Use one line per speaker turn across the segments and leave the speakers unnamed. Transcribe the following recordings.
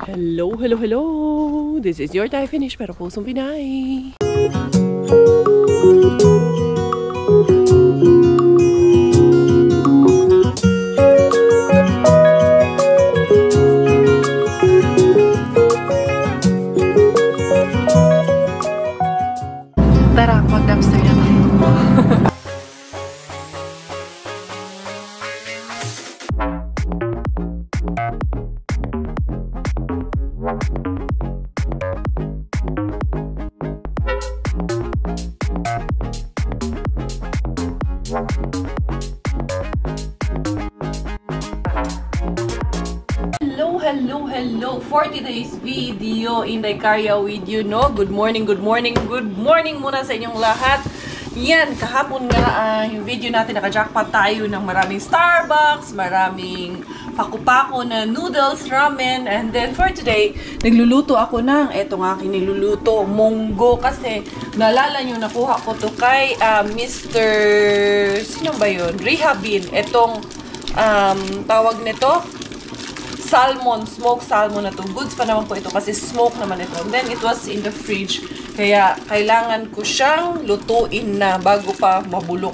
Hello, hello, hello! This is your Thai Finish pero pusong Pinay. Tara, mag-dumpster na tayo. Hello! For today's video, Inday Karya with you, no? Good morning muna sa inyong lahat. Yan, kahapon nga yung video natin, naka-jackpot tayo ng maraming Starbucks, maraming paku-pako na noodles, ramen, and then for today, nagluluto ako ng, etong aking niluluto, munggo, kasi naalala nyo, nakuha ko to kay Mr. Sino ba yun? Rehabin. Etong tawag nito, salmon, smoked salmon na to. Goods pa naman po ito kasi smoke naman ito. And then it was in the fridge. Kaya kailangan ko siyang lutuin na bago pa mabulok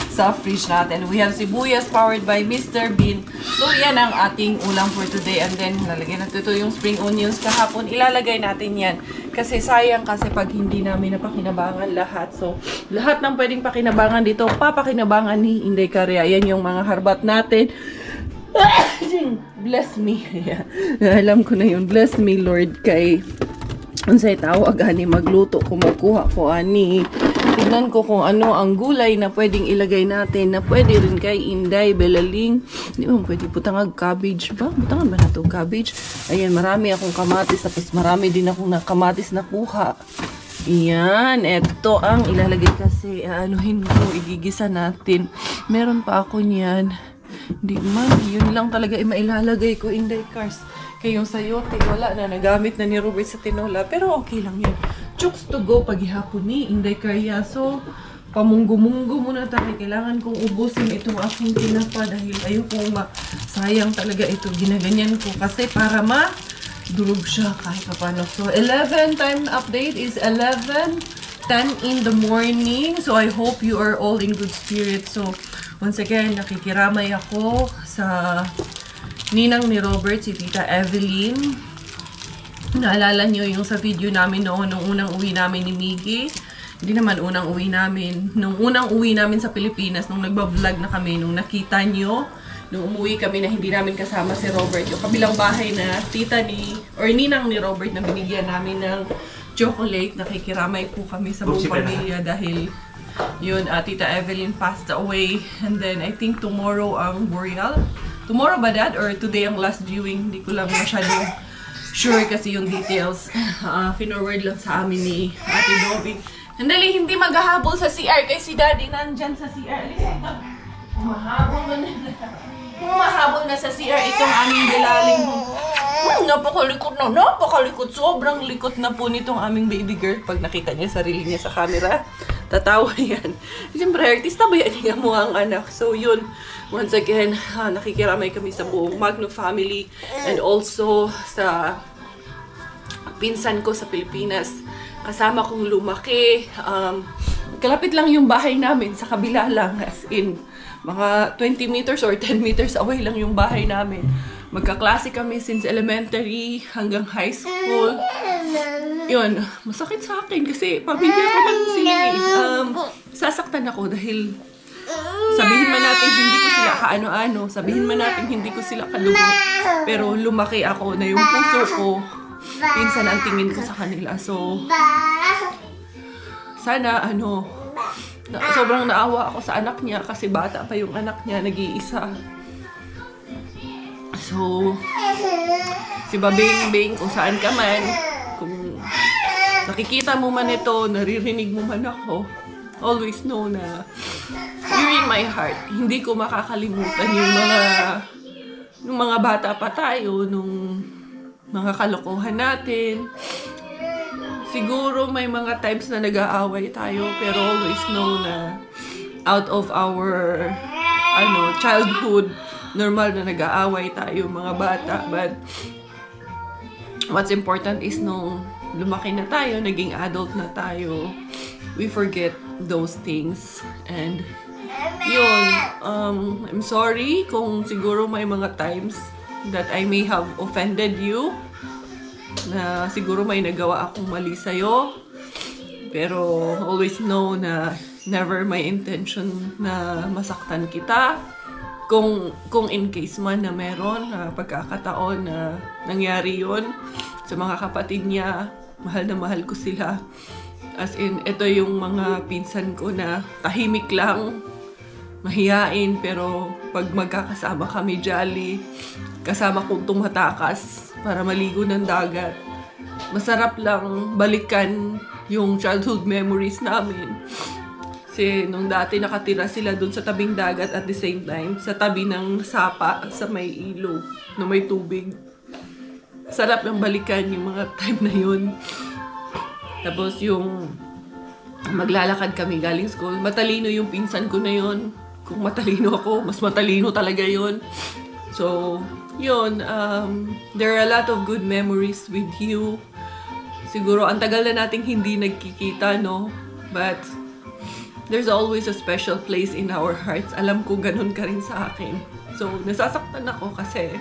sa fridge natin. We have sibuyas powered by Mr. Bean. So yan ang ating ulam for today. And then lalagyan natin ito yung spring onions kahapon. Ilalagay natin yan. Kasi sayang kasi pag hindi namin napakinabangan lahat. So lahat ng pwedeng pakinabangan dito, papakinabangan ni Inday Karya. Yan yung mga harbat natin. Bless me. Alam ko na yun. Bless me, Lord, kay unsay tawag ani magluto ko, magkuha ko ani. Tignan ko kung ano ang gulay na pwedeng ilagay natin na pwede rin kay Inday, Belaling. Hindi mo pwede butangag cabbage ba? Butangan ba na itong cabbage? Ayan, marami akong kamatis. Tapos marami din akong kamatis na kuha. Iyan, eto ang ilalagay kasi anuhin ko, igigisa natin. Meron pa ako niyan. Hindi man, yun lang talaga mailalagay ko, Inday Cars. Kaya yung sayote, wala na, nagamit na ni Robert sa tinola. Pero okay lang yun. Chooks to go paghihapon ni Inday Karya. So, pamunggo-munggo muna tayo. Kailangan kong ubusin itong aking tinapa dahil ayokong sayang talaga ito. Ginaganyan ko kasi para durog siya kahit paano. So, 11 time update is 11:10 in the morning. So, I hope you are all in good spirits. So, once again, nakikiramay ako sa ninang ni Robert, si Tita Evelyn. Naalala nyo yung sa video namin noon, nung unang uwi namin ni Miggy. Hindi naman unang uwi namin. Nung unang uwi namin sa Pilipinas, nung nagbablog na kami, nung nakita nyo, nung umuwi kami na hindi namin kasama si Robert. Yung kabilang bahay na tita ninang ni Robert na binigyan namin ng chocolate. Nakikiramay po kami sa buong pamilya dahil yun, Tita Evelyn passed away. And then, I think tomorrow ang burial. Tomorrow ba, Dad? Or today ang last viewing? Hindi ko lang masyadong sure kasi yung details. Finorward lang sa amin ni Ate Dobby. Handali, hindi maghahabol sa CR. Kasi si Daddy nandyan sa CR. Humahabol na sa CR itong aming bilaling. Napakalikot na. Napakalikot. Sobrang likot na po nitong aming baby girl. Pag nakita niya sarili niya sa camera, tatawa yan. Siyempre, artista ba yan niya mo ang anak? So, yun. Once again, nakikiramay kami sa buong Magno family and also sa pinsan ko sa Pilipinas. Kasama kong lumaki. Kalapit lang yung bahay namin sa kabila lang. As in, mga 20 meters or 10 meters away lang yung bahay namin. Magkaklase kami since elementary hanggang high school. Yun, masakit sa akin kasi pamilya ko lang sila. Sasaktan ako dahil sabihin man natin hindi ko sila kaano-ano, sabihin man natin hindi ko sila kadugo, pero lumaki ako na yung puso ko, pinsan ang tingin ko sa kanila. So, sana sobrang naawa ako sa anak niya kasi bata pa yung anak niya, nag-iisa. So, si Babing, kung saan ka man, kung nakikita mo man ito, naririnig mo man ako, always know na you're in my heart. Hindi ko makakalimutan yung mga bata pa tayo, nung mga kalokohan natin. Siguro may mga times na nag-aaway tayo, pero always know na out of our childhood, normal na nag-aaway tayo mga bata. But what's important is nung lumaki na tayo, naging adult na tayo, we forget those things. And yun, I'm sorry kung siguro may mga times that I may have offended you, na siguro may nagawa akong mali sa'yo. Pero always know na never my intention na masaktan kita. Kung in case man na meron pagkakataon na nangyari yun sa mga kapatid niya, mahal na mahal ko sila. As in, ito yung mga pinsan ko na tahimik lang, mahiyain, pero pag magkakasama kami jolly, kasama kong tumatakas para maligo ng dagat. Masarap lang balikan yung childhood memories namin. Kasi nung dati nakatira sila dun sa tabing dagat at the same time, sa tabi ng sapa, sa may ilog, na may tubig. Sarap lang balikan yung mga time na yun. Tapos yung maglalakad kami galing school, matalino yung pinsan ko na yun. Kung matalino ako, mas matalino talaga yun. So, yun, there are a lot of good memories with you. Siguro, ang tagal na nating hindi nagkikita, no? But, there's always a special place in our hearts. Alam ko ganun ka rin sa akin. So, nasasaktan ako kasi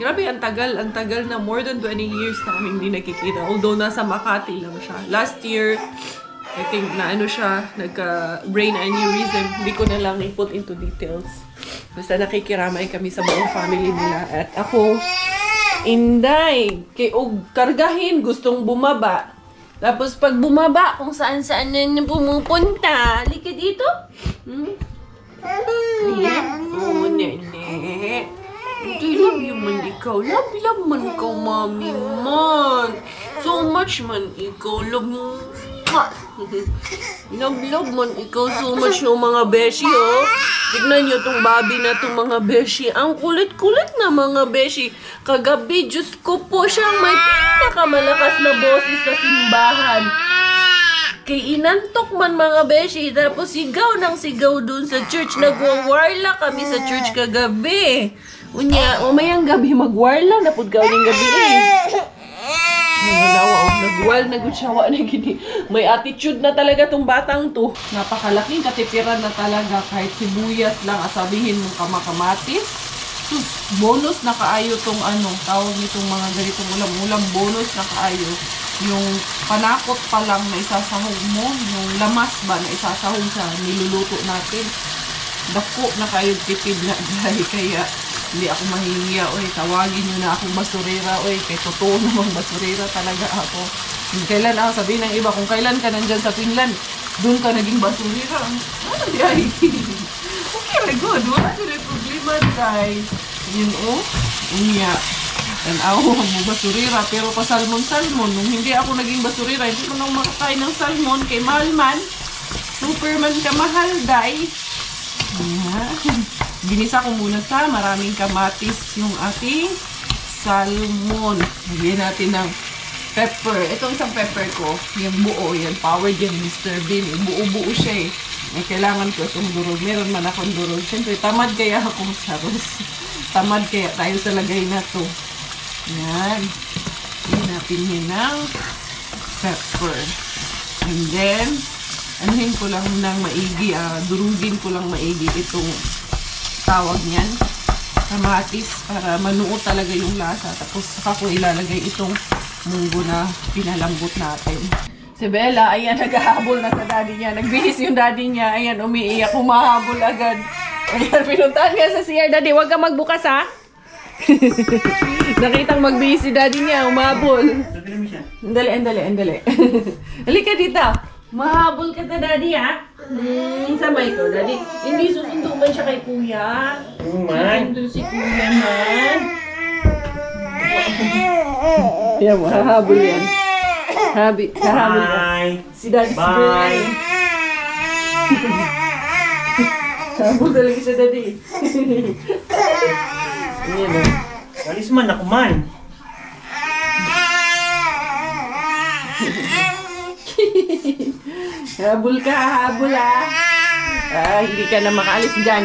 grabe, ang tagal na more than 20 years namin hindi nakikita. Although nasa Makati lang siya. Last year, I think na ano siya, nagka-brain aneurysm. Hindi ko na lang i-put into details. Basta nakikiramay kami sa buong family nila. At ako, Inday, kargahin, gustong bumaba. Tapos pag bumaba, kung saan-saan na pumupunta, halika dito. Ayan. Oh, nene. I love you man ikaw. Love man ikaw, mami man. So much man ikaw. Love mo. Love man ikaw so much yung mga beshi, oh. Tignan nyo tong babi na tong mga beshi. Ang kulit-kulit na mga beshi. Kagabi, Diyos ko po, siyang may pinakamalakas na boses sa simbahan. Kay inantok man mga beshi. Tapos sigaw ng sigaw dun sa church. Nagwawarla kami sa church kagabi. Unya, umayang gabi magwarla. Napod ka unyang gabi eh. Nagwal, nagutsawa na gini. May attitude na talaga tong batang to. Napakalaking katipiran na talaga. Kahit sibuyas lang, asabihin mong kamakamatis. Sus, bonus na kaayo tong ano, tawag nitong mga ganitong ulam-ulam, bonus na kaayo. Yung panakot pa lang na isasahog mo, yung lamas ba na isasahog sa niluluto natin. Dako na kayo tipid na dahil kaya hindi ako mahihiya, oy, tawagin nyo na akong basurera, oy, kay totoo namang basurera talaga ako. Kung kailan ako, sabihin ng iba, kung kailan ka nandyan sa Finland, doon ka naging basurera. Ano di ay? Okay na good, wala nila problema, guys. Yun, oh, unya. Tanaw mo basurera, pero pa salmon-salmon. Nung hindi ako naging basurera, hindi ko nang makakain ng salmon, kay Malman, Superman ka mahal, day. Ginisa ko muna sa maraming kamatis yung ating salmon. Lagyan natin ng pepper. Ito isang pepper ko. Yung buo. Yan. Powered yan, Mr. Bean. Buo-buo siya eh. May kailangan ko itong durog. Meron man akong durog. Siyempre, tamad kaya akong saros. Tamad kaya tayo sa lagay na to. Yan. Lagyan natin yun ng pepper. And then, anuhin ko lang ng maigi. Durugin ko lang maigi itong tawag niyan, kamatis, para manuot talaga yung lasa. Tapos saka ko ilalagay itong munggo na pinalambot natin. Si Bella, ayan, naghahabol na sa daddy niya. Nagbihis yung daddy niya. Ayan, umiiyak, humahabol agad. Ayan, pinuntahan niya sa CR. Daddy, huwag ka magbukas, ha? Nakitang magbihis si daddy niya, humahabol. Andali. Halika dito. Mahabol ka na, daddy, ha? Samay ko, daddy. Hindi susundo man siya kay kuya. Susundo si kuya man. Yan mo, hahabol yan. Hahabol yan. Si daddy Bye. Hahabol talaga siya, daddy. Yan o.
Walis man ako man.
Habol ka, habol, ha? Hindi ka na makaalis dyan.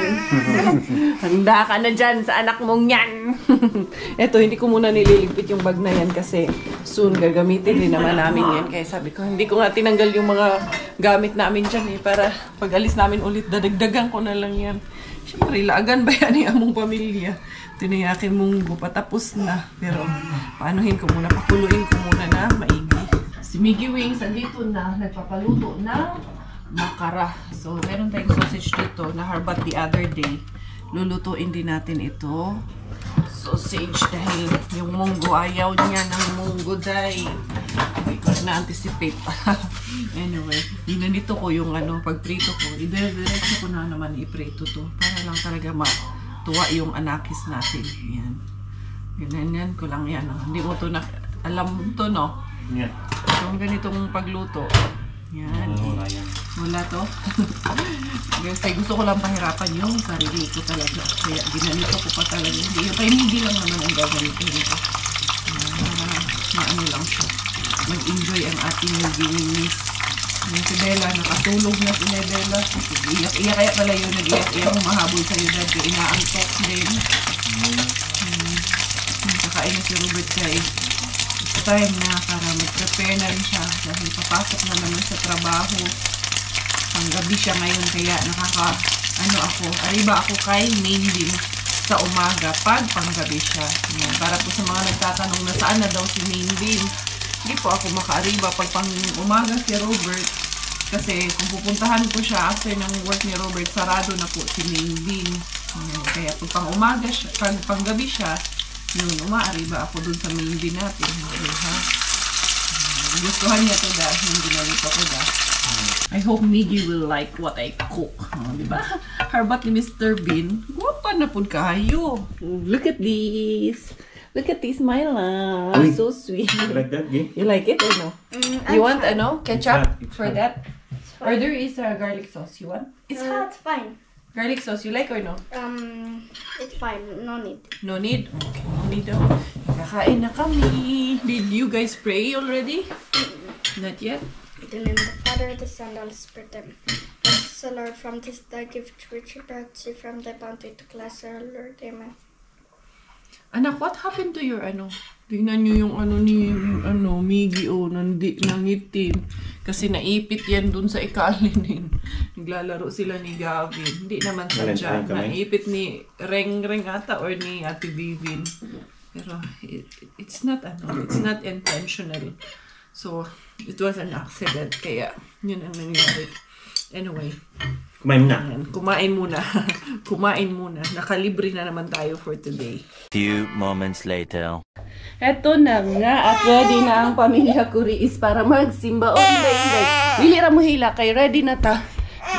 Handa ka na dyan sa anak mong yan. Eto, hindi ko muna nililigpit yung bag na yan kasi soon gagamitin din naman namin yan. Kaya sabi ko, hindi ko nga tinanggal yung mga gamit namin dyan para pag alis namin ulit, dadagdagan ko na lang yan. Siyempre, laagan ba yan yung among pamilya? Tinayakin mong patapos na. Pero, paanuhin ko muna, pakuluin ko muna na maigi. Si Miggy Wings, andito na, nagpapaluto na makara. So, meron tayong sausage dito na harbat the other day. Lulutuin din natin ito. Sausage dahil yung munggo, ayaw niya ng munggo dahil. Hindi ko na-anticipate pa. Anyway, dinanito ko yung pagprito ko. Diretso ko na naman iprito to. Para lang talaga matuwa yung anakis natin. Yan. Ganyan ko lang yan. Hindi mo to alam to, no?
Yeah.
So, ganitong pagluto. Yan. Wala to. Kasi gusto ko lang pahirapan yung sarili ko talaga. Kaya ginanito ko pa talaga. Hindi lang naman ang gaganito dito. Maano lang siya. Nag-enjoy ang ating Wings. Yung si Bella, nakatulog na si Bella. Iyak kaya pala yun. Nag-iyak humahabol sa'yo dahil kaya inaantok din. Kakain na si Robert kay time na para mag-prepare na rin siya dahil papasok na naman sa trabaho. Panggabi siya ngayon kaya arriba ako kay main din sa umaga pag panggabi siya. Yan. Para po sa mga nagtatanong na saan na daw si main din, hindi po ako maka-arriba pag pang umaga si Robert kasi kung pupuntahan ko siya after ng work ni Robert, sarado na po si main din. Kaya pag pang umaga siya, pag panggabi siya, yun, umaariba ako dun sa main din natin. Gustuhan niya to dahil yung ginawito ko dahil. I hope Miggy will like what I cook. Diba? Harbat ni Mr. Bean. Guwapa na po kayo. Look at this. Look at this, my love. So sweet.
You like that, Gay?
You like it or no? You want ketchup for that? Or there is a garlic sauce. You want?
It's hot. It's fine.
Garlic sauce, you like or no?
It's fine. No need.
No need? Okay, no need daw. Kakain na kami. Did you guys pray already? Not yet?
In the name of the Father, the Son, and the Holy Spirit. Bless the Lord from this thy gift which you brought to from thy bounty to bless our Lord. Amen.
Anak, what happened to your Tingnan nyo yung ni Miggy nangitim. Kasi naipit yan dun sa ikalinin. Naglalaro sila ni Gavin. Hindi naman sadya. Naipit ni Reng ata or ni Ate Vivin. Pero it's not intentional. So, it was an accident. Kaya, yun ang nangyari. Anyway.
Kumain muna.
Kumain muna. Kumain muna. Nakalibre na naman tayo for today.
Few moments later.
Eto na nga at ready na ang pamilya Kuriis para magsimba. Oh, hindi. Dili ra mo hila kay ready na ta.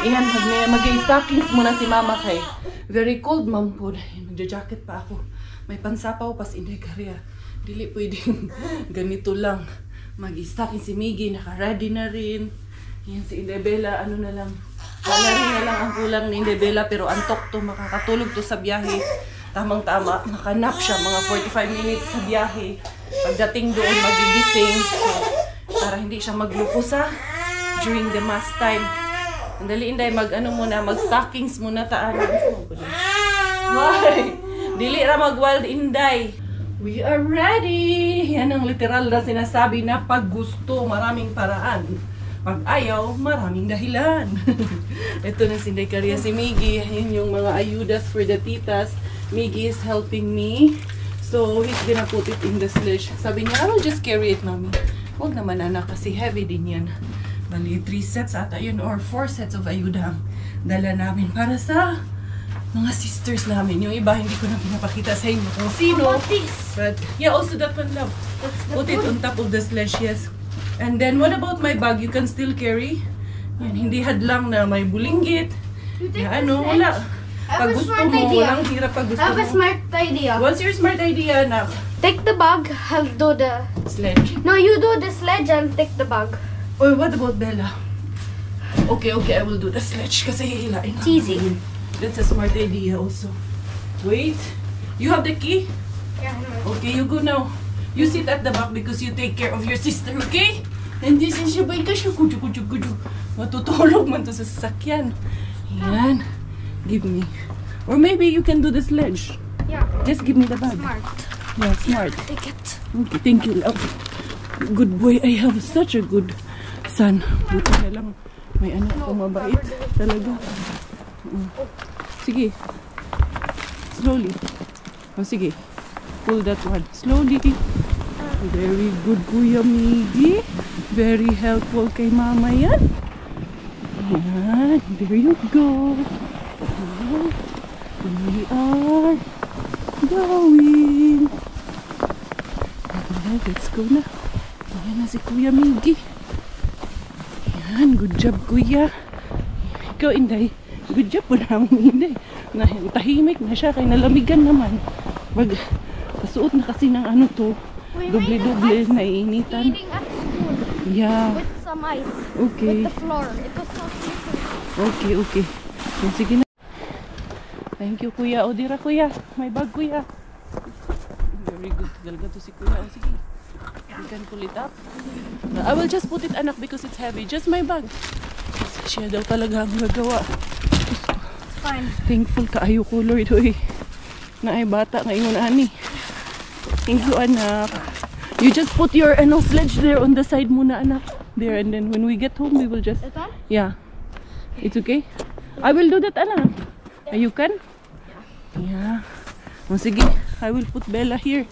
Iyan, mag-stockings muna si mama kay. Very cold, ma'am po. Magja-jacket pa ako. May pansapaw pas hindi karya. Dili pwedeng ganito lang. Mag-stocking si Miggy, naka-ready na rin. Yan si Indebella, na lang. Salary na lang ang kulang ni Indebella pero antok to, makakatulog to sa biyahe. Tamang-tama, nakanap siya mga 45 minutes sa biyahe. Pagdating doon, magigising. So, para hindi siya maglukusa during the mass time. Andali, Inday, mag-stockings muna taan. Why? Dili ra mag-wild, Inday. We are ready! Yan ang literal na sinasabi na pag gusto, maraming paraan. Pag ayaw, maraming dahilan. Ito na si Karya, si Miggy. Yun yung mga ayudas for the titas. Miggy is helping me. So, he's gonna put it in the slush. Sabi niya, I will just carry it, mami. Huwag naman, anak, kasi heavy din yan. Bali, 3 sets ata yun, or 4 sets of ayuda dala namin para sa mga sisters namin. Yung iba, hindi ko na pinapakita sa inyo kung sino. But, yeah, also that one, love. Put it on top of the slush, yes. And then, what about my bag? You can still carry? Yan, hindi hadlang na may bulinggit. Na, wala. Pag gusto mo, walang hirap pag gusto mo.
I have a smart idea.
What's your smart idea, anak?
Take the bag, I'll do the
Sledge.
No, you do the sledge, I'll take the bag.
Oh, what about Bella? Okay, I will do the sledge kasi hihilain.
It's easy.
That's a smart idea also. Wait, you have the key?
Yeah, I know.
Okay, you go now. You sit at the back because you take care of your sister, okay? And this is your bike. Kudu. Matutulog man to sa sasakyan. Yan. Give me. Or maybe you can do the sledge.
Yeah.
Just give me the bag.
Smart.
Yeah, smart.
Take it.
Okay, thank you, love. Good boy. I have such a good son. Buti na lang. May anak ko mabait. Talaga. Sige. Slowly. Oh, sige. Pull that one. Slowly. Very good, Kuya Miggy. Very helpful kay mama yan. Yan. There you go. We are going. Alright, let's go na. Ayan na si Kuya Miggy. Yan, good job, Kuya. Ikaw, Inday. Good job po namin, Inday. Tahimik na siya, kaya nalamigan naman. Pasuot na kasi ng ano to. Doble-doble, naiinitan.
Eating at school.
Yeah.
With some ice.
Okay.
With the floor. It was so slippery.
Okay, okay. Yan, sige na. Thank you, Kuya. O, dira, Kuya. May bag, Kuya. Very good. Talaga to si Kuya. O, sige. You can pull it up. I will just put it, anak, because it's heavy. Just my bag. Siya daw talaga ang gagawa.
Fine.
Thankful kaayo ko, Lord. Uy. Na ay bata ngayon, ani. Thank you, anak. You just put your sledge there on the side muna, anak. There, and then when we get home, we will just...
Ito?
Yeah. It's okay? I will do that, anak. You can? Yeah. O, sige. I will put Bella here.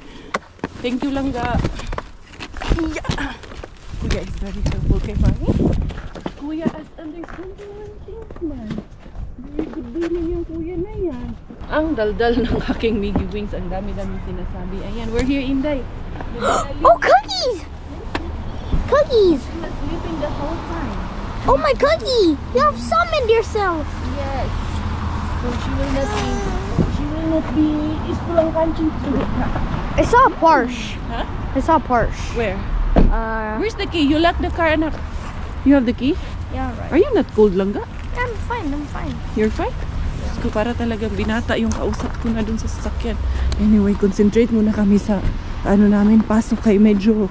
Thank you lang, ga. Yeah. Kuya is very helpful kay Mami. Kuya as understanding one things, man. Very good din yung kuya na yan. Ang daldal ng aking Miggy Wings. Ang dami-dami sinasabi. Ayan, we're here, Inday.
Oh, cookies! Cookies!
She was sleeping the whole time.
Oh, my cookie! You have summoned yourself!
Yes. So she will not be ispulang kancing to it.
I saw a Porsche.
Huh?
I saw a Porsche.
Where? Where's the key? You locked the car, anak. You have the key?
Yeah, right.
Are you not cold lang, ga?
I'm fine, I'm fine.
You're fine? Diyos ko, para talagang binata yung kausap ko na dun sa sasakyan. Anyway, concentrate muna kami sa namin, pasok kay medyo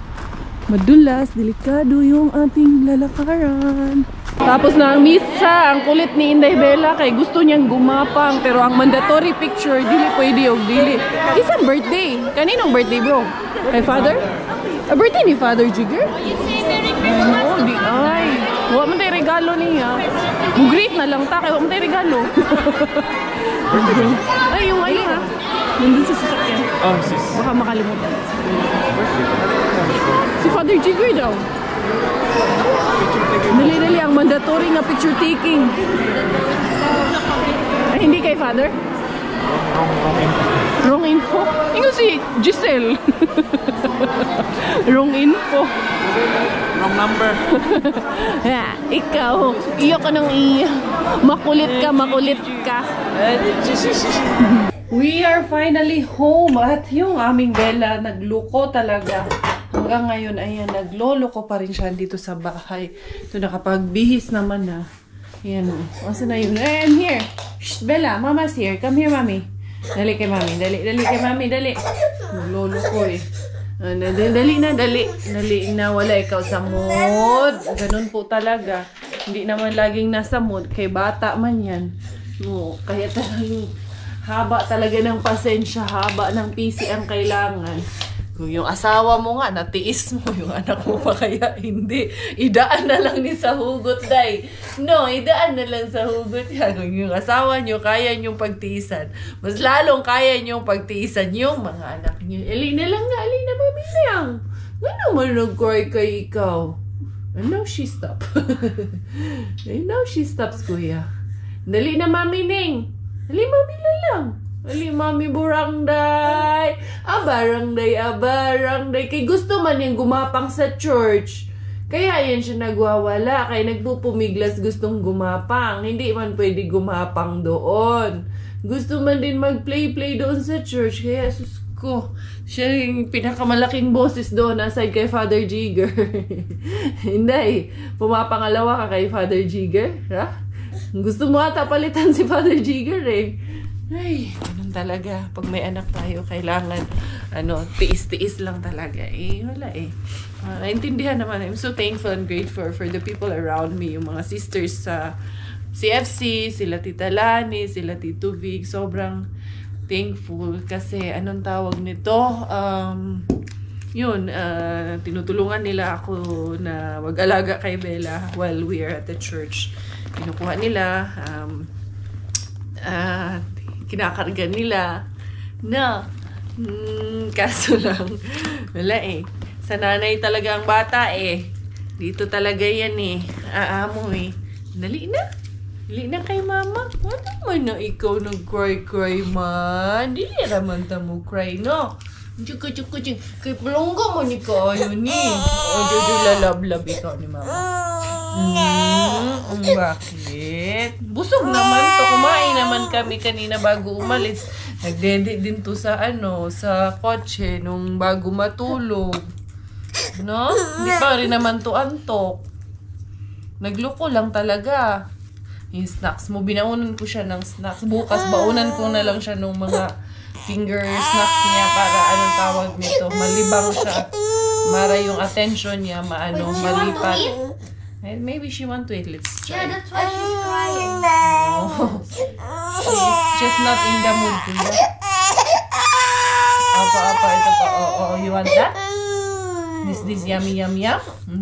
madulas, delikado yung ating lalakaran. Tapos na ang misa, ang kulit ni Inday Bella kay gusto niyang gumapang, pero ang mandatory picture, dili pwede o dili. Isang birthday. Kaninong birthday, bro? Kay father? A birthday ni Father Jigger? Oo, di ay. Huwag mo tayo regalo niya. Great na lang ta, kaya huwag mo tayo regalo. Ay, yung ayun ha. Nandun sa sasakyan.
Oh, sis.
Baka makalimutan. Si Father Jigger daw. Dali-dali ang mandatory nga picture taking. Ay, hindi kay Father? Wrong info? Ino si Giselle. Wrong info.
Wrong number.
Ikaw, iyo ka nang iyo. Makulit ka, makulit ka. We are finally home at yung aming Bella nagluko talaga. Hanggang ngayon, ayan, nagloloko pa rin siya dito sa bahay. So, nakapagbihis naman na. Ayan, asa na yun? I'm here. Shh, Bella, Mama's here. Come here, Mami. Dali kay Mami, dali kay Mami, dali. Nagloloko eh. Dali na, wala ikaw sa mood. Ganun po talaga. Hindi naman laging nasa mood. Kay bata man yan. No, kaya talagang haba talaga ng pasensya, haba ng PC ang kailangan. Kung yung asawa mo nga, natiis mo, yung anak mo pa kaya hindi. Idaan na lang ni sa hugot, day. No, idaan na lang sa hugot yan. Kung yung asawa nyo, kaya nyong pagtiisan. Mas lalong kaya nyong pagtiisan yung mga anak nyo. Alina lang nga, Alina, mamilang. Ano man nag-cry kay ikaw? And now she stops. And now she stops, kuya. Dali na, Mami Ning. Dali, Mami lang. Ali, Mami Burangday. Abarangday. Kay gusto man yung gumapang sa church. Kaya yan siya nagwawala. Kaya nagpupumiglas gustong gumapang. Hindi man pwede gumapang doon. Gusto man din mag-play doon sa church. Kaya, sus ko, siya yung pinakamalaking boses doon aside kay Father Jigger. Hindi. Pumapangalawa ka kay Father Jigger. Ha? Gusto mo ata palitan si Father Jigger eh. Ay, ganun talaga. Pag may anak tayo, kailangan, tiis-tiis lang talaga. Eh, wala eh. Naintindihan naman. I'm so thankful and grateful for the people around me. Yung mga sisters sa CFC, sila Tita Lani, sila Tito Vic, sobrang thankful kasi anong tawag nito, tinutulungan nila ako na mag-alaga kay Bella while we are at the church. Kinukuha nila, kinakarga nila na kaso lang wala sa nanay talaga ang bata dito talaga yan aamoy. Dali na kay mama. Ano man na ikaw nag-cry man? Dili raman ta mo cry, no? Chuk. Kay palongga mo ni kayo ni. Jojo lalablab ikaw ni mama. Bakit? Busog naman to. Kumain naman kami kanina bago umalis. Nagdede din to sa sa kotse nung bago matulog. No? Hindi pa rin naman to antok. Nagluko lang talaga. Yung snacks mo, binaunan ko siya ng snacks. Bukas, baunan ko na lang siya ng mga finger snacks niya para anong tawag nito. Malibang siya. Para yung attention niya, malipat. And maybe she want to eat. Let's try.
Yeah, that's why she's crying.
No. She's just not in the mood. Apa, ito pa. Oh, you want that? This yummy.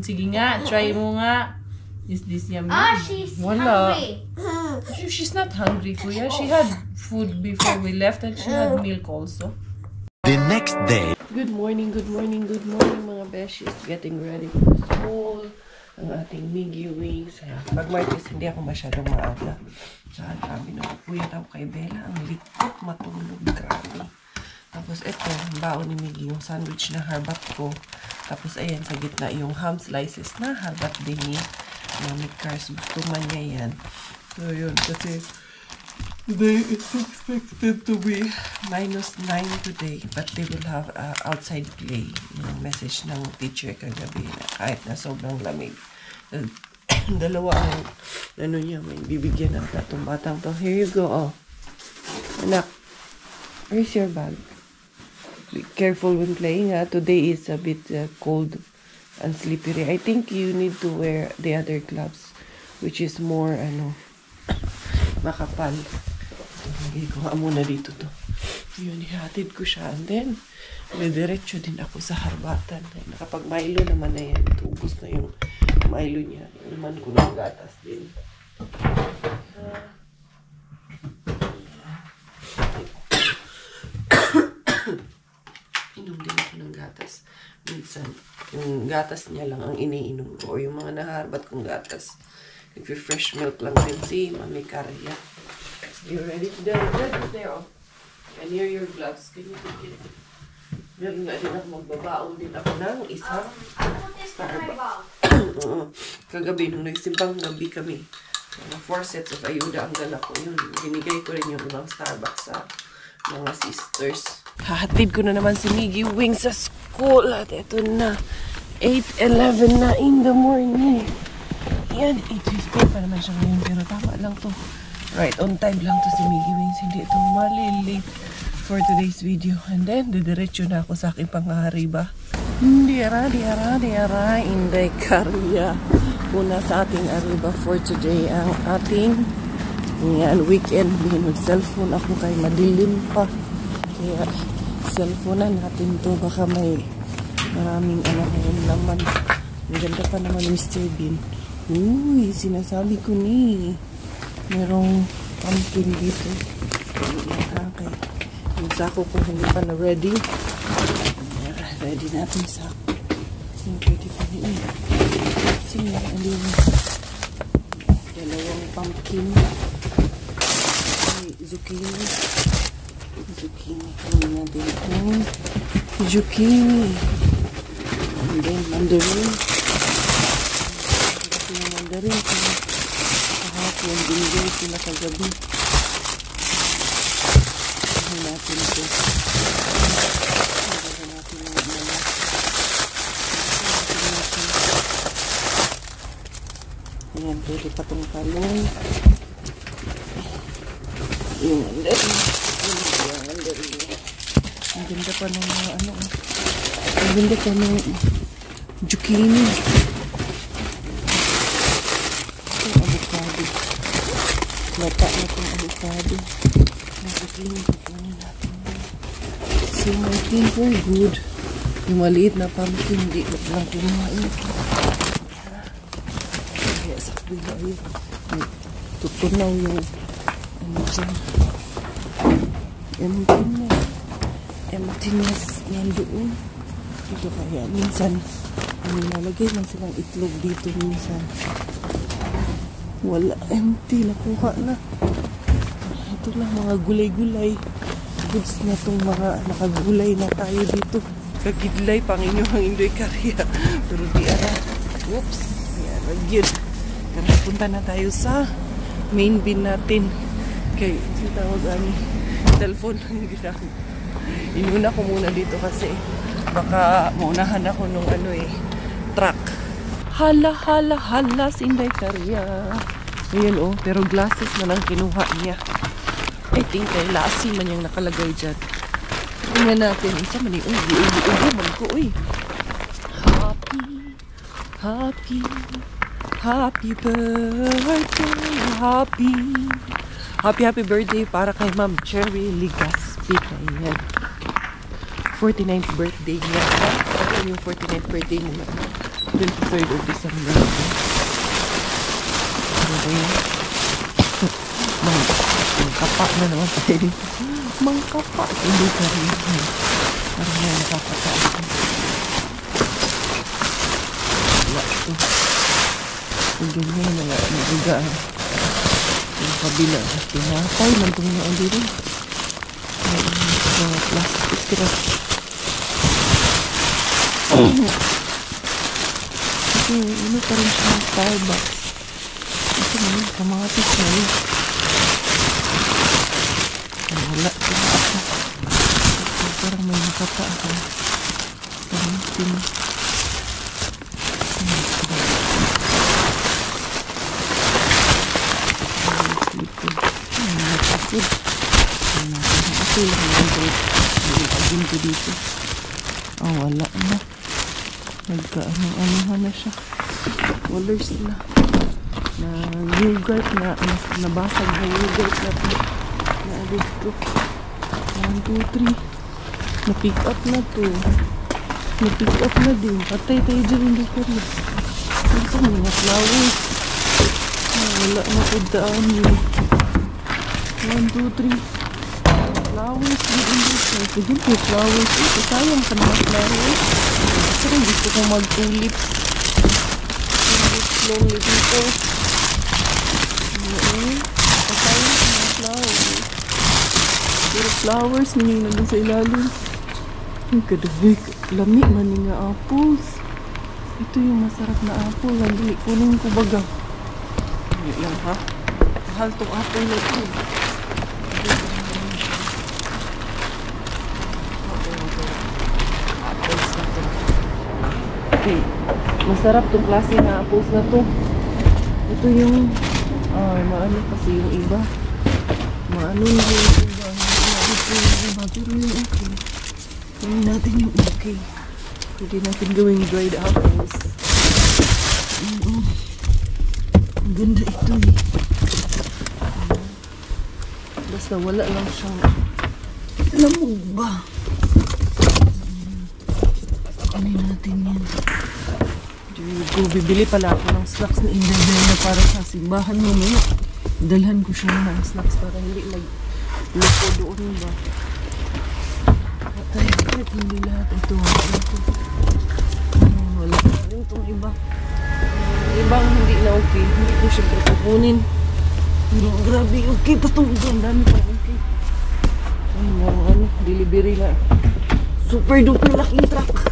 Sige nga, try mo nga. Is this yummy?
She's hungry.
She's not hungry, Kuya. She had food before we left and she had milk also.
The next day.
Good morning, mga beshies. Getting ready for school. Ang ating Miggy Wings. Pag Martes, hindi ako masyadong maaga. Sabi na puyat ako kay Bella. Ang likot matulog. Grabe. Tapos ito, baon ni Miggy yung sandwich na harbat ko. Tapos ayan, sa gitna yung ham slices na harbat din ni Mami Cars. Gusto man niya yan. So yun, kasi today it's expected to be -9 today. But they will have outside play. Yung message ng teacher kagabi na kahit na sobrang lamig. Dalawa ang niya, may bibigyan ng tatong batang to. Here you go, oh. Anak, where's your bag? Be careful when playing, ha? Today is a bit cold and slippery. I think you need to wear the other gloves, which is more, makapal. Lagay ko nga muna dito to. Yun, ihatid ko siya. And then, diretso din ako sa harbatan. Nakapag-Milo naman na yan. Tubos na yung Milo niya. Naman ko ng gatas din. Inom din ako ng gatas. Minsan, yung gatas niya lang ang iniinom ko. O yung mga naharbat kong gatas. Fresh milk lang din si Mami Karya. You ready? That is there, oh. And here are your gloves. Can you take it? Meron nga din ako magbabaon din ako ng isang Starbucks. Kagabi, nung nagsimbang gabi kami, 4 sets of ayuda ang dala ko. Yun, binigay ko rin yung ibang Starbucks sa mga sisters. Hahatid ko na naman si Miggy Wings sa school. At ito na, 8:11 na in the morning. Yan, 8:15 pa naman siya ngayon. Pero tama lang to. Right, on time lang to si Miggy Wings. Hindi ito mali-late for today's video. And then, didiretso na ako sa aking pangahariba. Diara, Inday Karya. Una sa ating ariba for today ang ating weekend. Mag-cellphone ako kay madilim pa. Kaya, cellphone na natin to. Baka may maraming ngayon naman. Ang ganda pa naman Mr. Bean. Uy, sinasabi ko ni. Merong pumpkin dito. Okay. Yung sako ko hindi pa na ready. Ready natin sako. Yung ready pa rin eh. Sige, alin. Dalawang pumpkin. Zucchini. Kami natin yung zucchini. And then mandarin. Yung mandarin. Kahapon, binigay ko na kagabi. Ahin natin ito. Ahin natin yung mga. Ayan, pwede pa itong talong. Yung mandarin. Yung mandarin. Ang ganda pa ng mga ang ganda pa ng zucchini. Avocado. bata na itong avocado. Nakatingin natin. So, I think we're good. Yung maliit na pumpkin, hindi ko lang kumain. Kaya sa kabila yun. Tutunaw yung ano dyan. Emptiness yan doon. Dito kaya minsan nilalagay man silang itlog dito minsan. Wala, empty. Nakuha na. Ito lang mga gulay-gulay. Goods na itong mga nakagulay na tayo dito. Kagidlay, Panginoong Indoy Karya. Pero di ara. Whoops. Di ara. Good. Tara, punta na tayo sa main bin natin. Okay, tawag ani. Cellphone yung ginamit. Inuna ko muna dito kasi baka maunahan ako nung truck. Hala, si Inday Karya. Ayan pero glasses na lang kinuha niya. I think kay lasi man yung nakalagay dyan. Tingnan natin. Isa man yung ugi man ko, Happy birthday, happy birthday para kay Ma'am Cherry Ligaspi. Ayan. 49th birthday niya. Ano yung 49th birthday niya? 23rd of December. Ano ba yun? Mangkapa na naman tayo. Mangkapa. Hindi ka rin. Parang yan nakakataan. Wala ito. Ang ganyan na nga. Nagigaan. Yung kabila. Tinapay lang itong mga dito. Mga plastic sila. Ano pa rin siya ng Starbucks. Ito naman. Kamatis na yun. Wala sila ako. Parang may nakata ako. Samantin. Nakapod. Ako lang nag-break. Agin ko dito. Wala na. Nagka-ano na siya. Colors na. Na yogurt na. Nabasag na yogurt na ito. Na-alis ko. 1, 2, 3. Na-pick up na to. Na-pick up na din. Patay tayo dyan hindi ko rin. Ito mga flowers. Wala na po daan yun. 1, 2, 3. Flowers. Ito din po flowers. Ito sayang ka na flowers. Kasi rin gusto kong mag-tulips. Tulips long dito. Sayang ka na flowers. Pero flowers niya na sa ilalim. Ang kadabik. Lami man nga apples. Ito yung masarap na apple. Hindi kunin ko baga. Hindi lang ha. Mahal tong apple na ito. Apples na ito. Okay. Masarap tong klase na apples na to. Ito yung maano kasi yung iba. Maano na yung iba. Pero yung okay. Gawin natin yung okay. Pwede natin gawing dried apples. Ang ganda ito Basta wala lang siyang lamog ba? Kanin natin yan. Bibili pala ako ng snacks na Inday na para sa simbahan mo ngayon. Dalhan ko siya ng snacks para hindi magloko doon ba? Patay, hindi lahat ito. Wala na rin itong iba. Ibang hindi na okay. Hindi ko siyempre kukunin. Pero grabe, okay pa itong iba. Ang dami pa okay. Ay, mga delivery na. Super duper laking truck.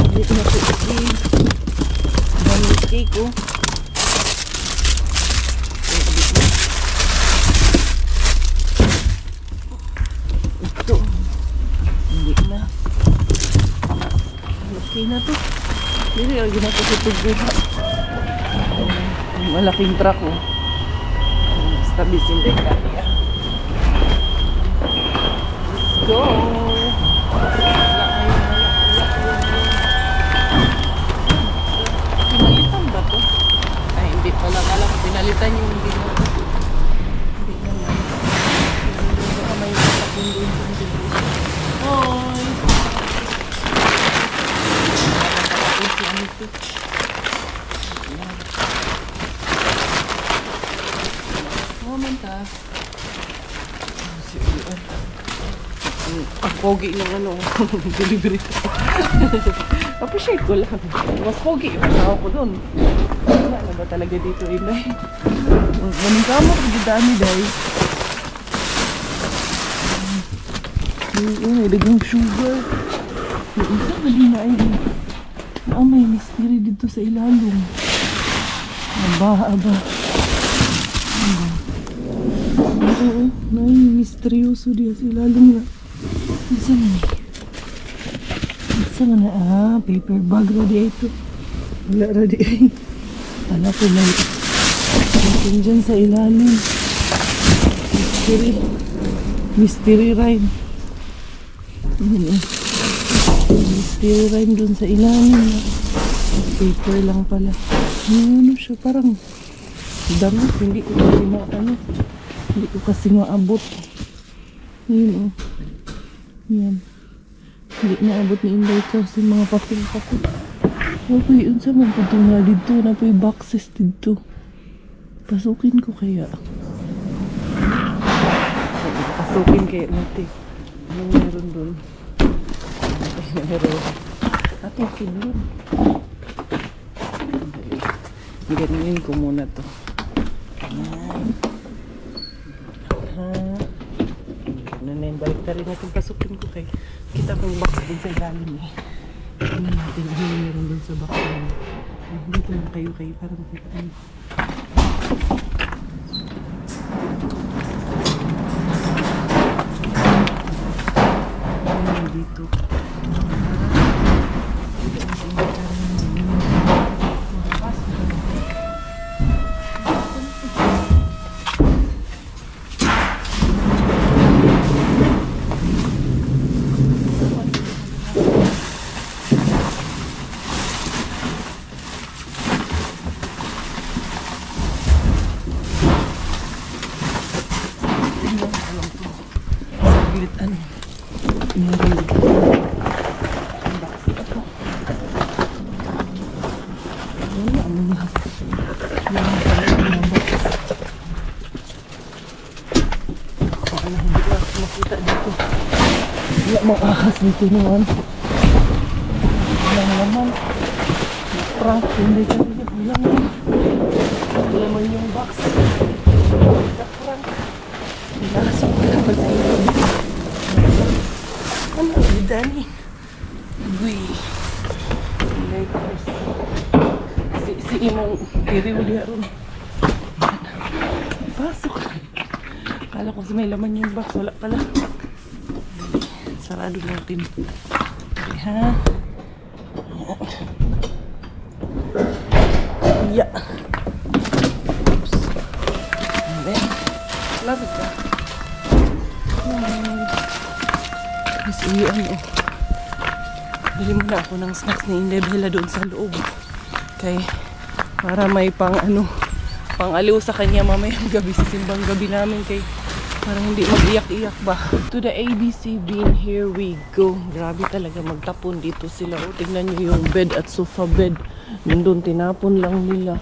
Hindi ko na ito okay. Ang dami cake, Ito. Hindi na. Okay na to. Hindi lagi na ito sa tubuha. Malaking truck Tabisin din kaya. Let's go! Pinalitan ba to? Ay, hindi pala. Kala ko pinalitan yung hindi na. dito. Moment ha. Ang pogi ng ano, delivery ko. Appreciate ko lang. Mas pogi, masawa ko dun. Wala na ba talaga dito, Inay? Manong kamo ko dami, dahil. May dagang sugar. Yung isa ba din na ay may mystery dito sa ilalim. Aba. Oo, may misteryoso diya sa ilalim nga. Isa na paper bag radi ito. Wala radi ay. Wala ko may something dyan sa ilalim. Mystery ride. Mystery ride dun sa ilalim. Paper lang pala. Ano siya, parang damit. Hindi ko kasi maabot. Yun yan. Hindi naabot ni Inday kasi mga papel-papel. Okay, yun sa magpunto nga dito. Napoy boxes dito. Pasukin ko kaya. Pasukin kaya natin. Anong meron dun? Meron. Atong silun. Ganinin ko muna to. Ganun, balik na rin natin. Pasukin ko kay kita kong box din sa ilalim eh. Tignan natin ano meron dun sa box namin. Dito lang kayo para makita tayo. Dito. Mga ahas dito naman. Walang laman. Prank. Hindi ka rin. Walang laman yung box. Prank. Pinasok ko naman sa iyo. Ano? Dani. Uy. Si imong tiriw diya ron. Pasok. Kala ko may laman yung box. Wala pala. Sarado natin. Okay, ha? Yeah. Oops. Hindi. Lapit ka. Kasi yun, bili muna ako ng snacks ni Inday Bella doon sa loob. Okay. Para may pang-aliw sa kanya mamayang gabi sa simbang gabi namin kay parang hindi mag-iyak-iyak ba. To the ABC bin, here we go. Grabe talaga magtapon dito sila. O, tignan nyo yung bed at sofa bed. Nandun, tinapon lang nila.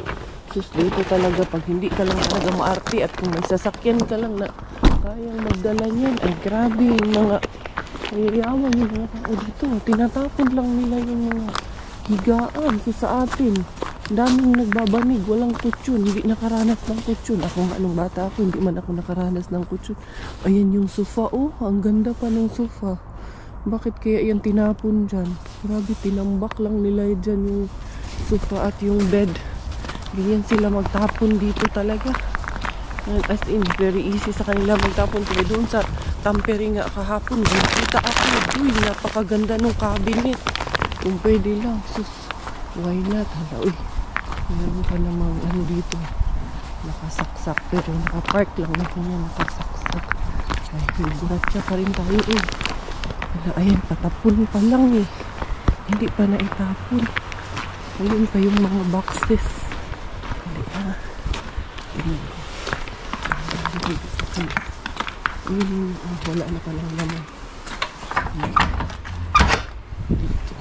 Sus, dito talaga, pag hindi ka lang talaga maarte at kung may sasakyan ka lang na kayang magdala niyan, ay grabe yung mga yayawan yung mga tao dito. Tinatapon lang nila yung mga higaan sa atin. Daming nagbabanig, walang kutsyon, hindi nakaranas ng kutsyon. Ako nga nung bata ako, hindi man ako nakaranas ng kutsyon. Ayan yung sofa, oh, ang ganda pa ng sofa. Bakit kaya yan tinapon dyan? Grabe, tinambak lang nila dyan yung sofa at yung bed. Ganyan sila magtapon dito talaga. As in, very easy sa kanila magtapon. Kaya doon sa Tampere nga kahapon, nakita ako, uy, napakaganda ng cabinet. Kung pwede lang, sus, why not? Hala, uy. Meron pa namang dito nakasaksak pero nakapark lang na kanya nakasaksak. Ay, guratsa pa rin tayo eh. Wala, ayan, patapon pa lang eh. Hindi pa naitapon. Ayun pa yung mga boxes. Hindi na. Wala na palang naman. Dito.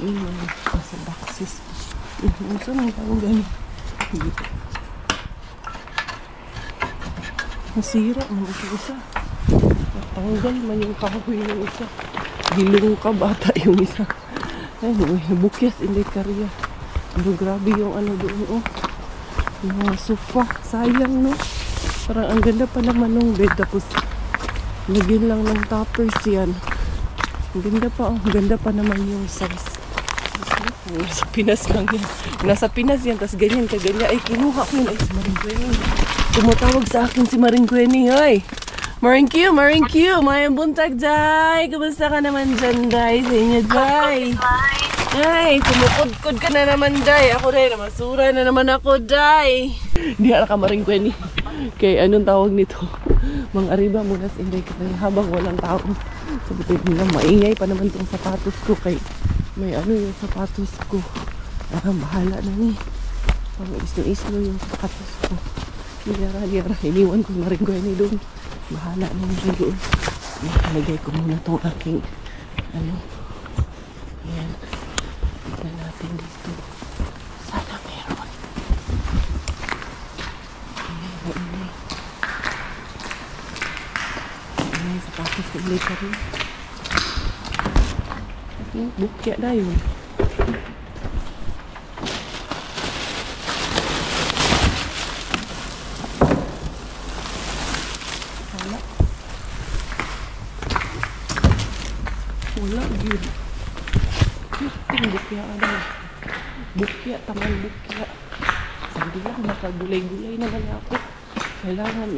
Nasa boxes. Saan ang tanggal? Nasira man isa. Tanggal man yung kahoy ng isa. Gilong ka bata yung isa. Anyway, bukyas hindi karya. Pero grabe yung ano doon, oh. Yung mga sofa. Sayang, no? Parang ang ganda pa naman ng bed. Tapos, lagyan lang ng toppers yan. Ang ganda pa, oh. Ganda pa naman yung size. Nasa Pinas lang yan. Nasa Pinas yan. Tapos ganyan, kaganya. Ay, kinuha ko yun. Ay, si Maring Gwenny. Tumutawag sa akin si Maring Gwenny. Hoy! Maring Q! May buntag, Day! Kumusta ka naman dyan, Day? Sa inyo, Day? Ay, kumukudkud ka na naman, Day. Ako, Day, namasura na naman ako, Day. Di ka Maring Gwenny. Kaya anong tawag nito? Mang Arriba muna sa Inday ka habang walang tao. Sabi ko nila, maingay pa naman itong sapatos ko. Kay may ano yung sapatos ko. Bahala na ni. Pang isno-isno yung sapatos ko. Niyara. Iniwan ko Maring Gwenny doon. Bahala na niya doon. Nalagay ko muna itong aking ano. Ayan. Tignan natin dito. Sana meron. Ayan, sapatos ko ulit ka rin. Bukya na yun. Wala yun. Ting bukya ano. Bukya, taman bukya. Sabi lang, nakagulay-gulay naman ako. Kailangan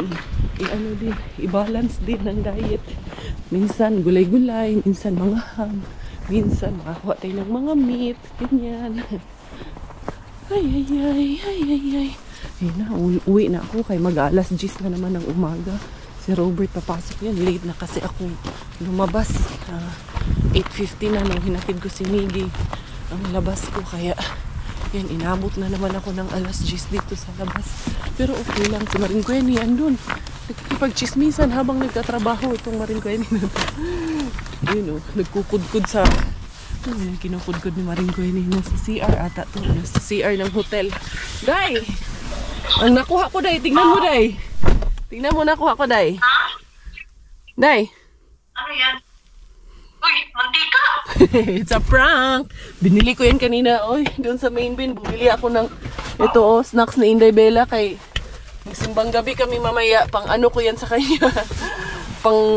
i-ano din, i-balance din ng diet. Minsan gulay-gulay, minsan mga ham. Minsan makakuha tayo ng mga meat. Ganyan. Ay. Ayun na, uwi na ako kay mag-alas 10 na naman ng umaga. Si Robert papasok yan. Late na kasi ako lumabas. 8:50 na nung hinatid ko si Miggy ang labas ko. Kaya yan, inabot na naman ako ng alas 10 dito sa labas. Pero okay lang, si Maring Gwenny andun. Nagkikipag-chismisan habang nagtatrabaho itong Maring Gwenny na to. Yun o, nagkukudkud sa kinukudkud ni Maring Gwenny. Nasa CR ata to. Nasa CR ng hotel. Day! Ang nakuha ko, Day. Tingnan mo, Day. Tingnan mo nakuha ko, Day.
Ha?
Day.
Ano yan? Uy, mantika!
It's a prank! Binili ko yan kanina. Oy, doon sa main bin, bumili ako ng ito, snacks na Inday Bella kay magsimbang gabi kami mamaya. Pang ano ko yan sa kanya.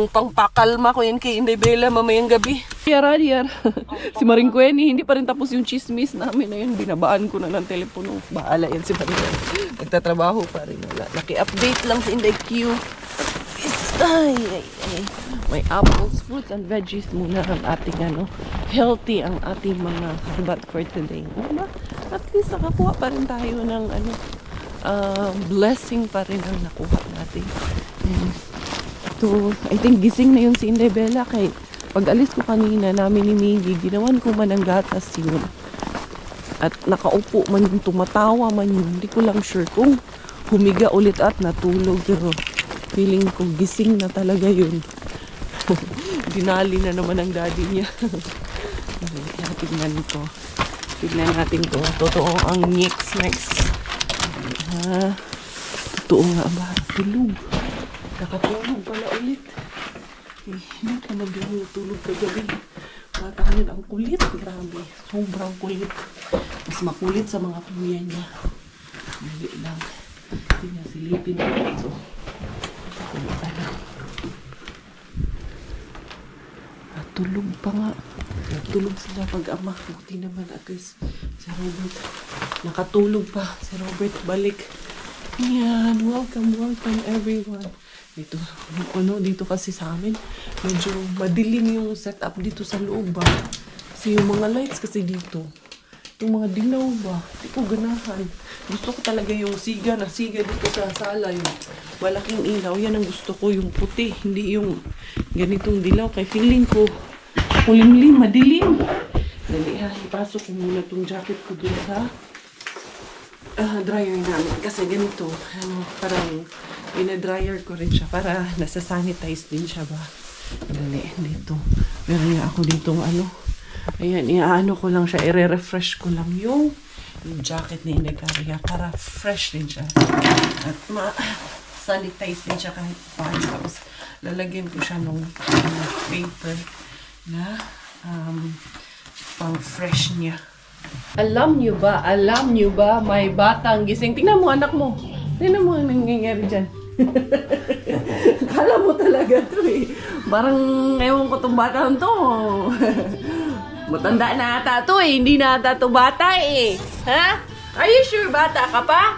pang pakalma ko yan kay Inday Bella mamayang gabi. Diyar. Si Maring Gwenny, hindi pa rin tapos yung chismis namin na yun. Binabaan ko na ng telepono. Bahala yan si Maring Gwenny. Nagtatrabaho pa rin. Wala. Naki-update lang si Inday Q. Ay. May apples, fruits, and veggies muna ang ating ano. Healthy ang ating mga habat for today. Diba? At least nakakuha pa rin tayo ng ano, blessing pa rin ang nakuha natin. Ito, I think gising na yun si Inday Bella kay pag alis ko kanina namin ni Miggy, ginawan ko man ang gatas yun. At nakaupo man yung tumatawa man yun. Hindi ko lang sure kung humiga ulit at natulog. Pero feeling ko gising na talaga yun. Dinali na naman ang daddy niya. Tignan natin to. Totoo ang next. Totoo nga ba? Tulog. Nakatulog pala ulit. Hindi ka mag-tulog kagabi. Bata yun ang kulit. Grabe. Sobrang kulit. Mas makulit sa mga kuya niya. Hindi lang. Hindi niya silipin ko ito. Natulog pa nga. Natulog sila pag-ama. Buti naman at least si Robert. Nakatulog pa. Si Robert balik. Yan. Welcome everyone. Dito kasi sa amin, medyo madilim yung setup dito sa loob ba. Kasi yung mga lights kasi dito, yung mga dilaw ba, hindi ko ganahan. Gusto ko talaga yung siga dito sa sala, yung malaking ilaw. Yan ang gusto ko, yung puti, hindi yung ganitong dilaw. Kaya feeling ko, kulimlim, madilim. Dali ha, ipasok ko muna tong jacket ko dun sa dryer namin. Kasi ganito, parang ina-dryer ko rin siya para nasa-sanitize din siya ba. Dali, dito. Meron nga ako ditong Ayan, iaano ko lang siya, i-refresh ko lang yung jacket ni Inday Caria para fresh din siya. At ma-sanitize din siya kahit paano. Tapos, lalagyan ko siya nung paper na pang fresh niya. Alam nyo ba, may batang gising. Tingnan mo, anak mo. Tingnan mo ang nangyayari dyan. Kala mo talaga to eh. Parang, ewan ko itong batang to. Matanda na ata to eh. Hindi na ata to bata eh. Ha? Are you sure bata ka pa?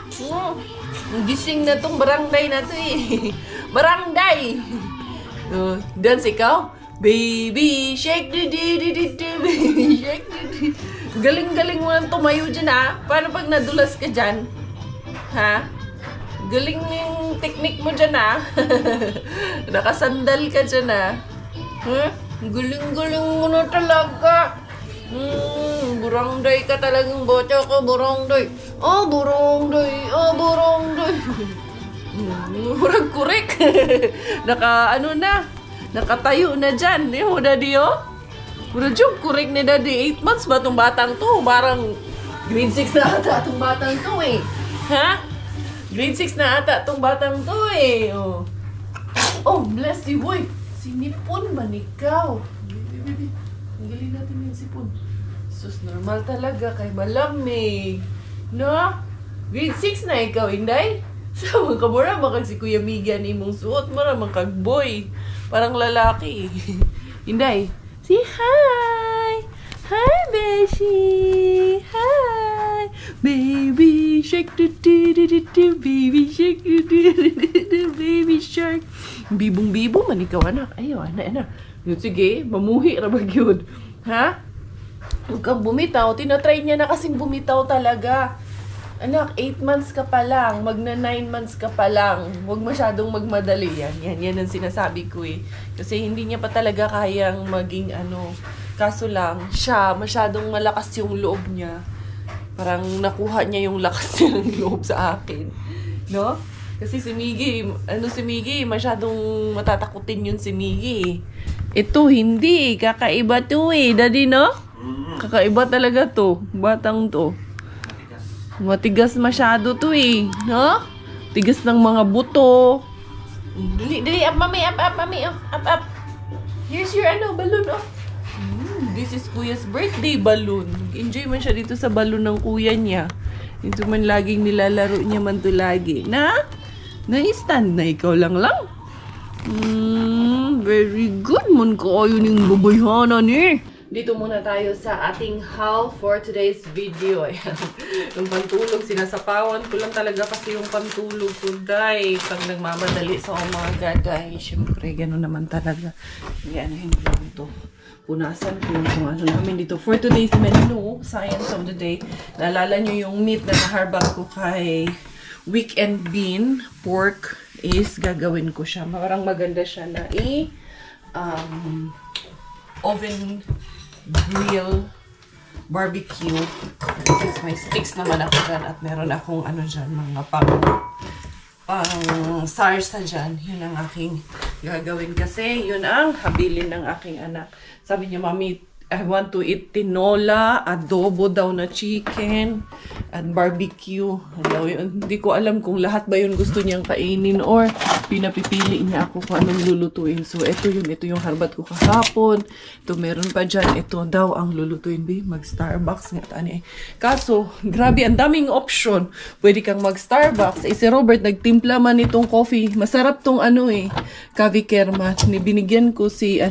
Gising na tong barangay na to eh. Barangay! Dance ikaw? Baby, shake baby, shake Galing-galing mo lang tumayo dyan ha. Paano pag nadulas ka dyan? Ha? Galing yung technique mo dyan ha. Nakasandal ka dyan ha. Galing-galing mo na talaga. Burangday ka talagang bocha ko, burangday. Oh, burangday, oh, burangday. Murag kurek. Nakatayo na dyan. Yung daddy, oh. Murag yung kurek ni daddy. 8 months ba itong batang to? Parang grade 6 na ata itong batang to eh. Ha? Grade 6 na ata itong batang to eh. Oh, oh bless you, boy. Sinipon man ikaw. Baby. Tanggalin natin yung sipon. Sus, normal talaga kay malamig. No? Grade 6 na ikaw, Inday? So, magkamura makag si Kuya Migan imong suot mo naman kag boy. Parang lalaki. Inday, say hi! Hi, Beshi! Hi! Baby shark, baby shark, baby shark. Bibong-bibong man ikaw, anak. Ayaw, anak. Sige, mamuhi ra ba yun? Ha? Huwag kang bumitaw. Tinatry niya na kasing bumitaw talaga. Anak, 8 months ka pa lang. Magna 9 months ka pa lang. Huwag masyadong magmadali yan. Yan ang sinasabi ko eh. Kasi hindi niya pa talaga kayang maging ano. Kaso lang, siya, masyadong malakas yung loob niya. Parang nakuha niya yung lakas niya ng loob sa akin. No? Kasi si Miggy, masyadong matatakutin yun si Miggy. Ito, hindi. Kakaiba to eh. Daddy, no? Kakaiba talaga to. Batang to. Matigas masyado to eh. No? Tigas ng mga buto. Dali, up, mami, up, mami, up. Here's your balloon, oh. This is Kuya's birthday balloon. Enjoy man siya dito sa balloon ng kuya niya. Ito man laging nilalaro niya man to lagi. Na-stand na ikaw lang. Very good man ko. Ayun yung babayhanan eh. Dito muna tayo sa ating haul for today's video. Ayan. Yung pantulog, sinasapawan ko lang talaga kasi yung pantulog ko, day. Pag nagmamadali sa umaga, day. Siyempre, gano'n naman talaga. Ayan, hindi lang ito. Punasan ko yung kung ano namin dito. For today's menu, science of the day, naalala nyo yung meat na naharbak ko kay Weekend Bean, pork, is gagawin ko siya. Parang maganda siya na oven grill barbecue. This is my sticks naman ako dyan at meron akong ano dyan, mga pang sarsa dyan. Yun ang aking gagawin kasi yun ang habilin ng aking anak. Sabi niya, Mami, I want to eat tinola, adobo daw na chicken, at barbecue. Hindi ko alam kung lahat ba yun gusto niyang kainin or pinapipili niya ako kung anong lulutuin. So, ito yung harbat ko kahapon. Ito, meron pa dyan. Ito daw ang lulutuin. Mag-Starbucks nga tani. Kaso, grabe, ang daming option. Pwede kang mag-Starbucks. Si Robert, nagtimpla man itong coffee. Masarap tong Cavi Kerma. Binigyan ko si,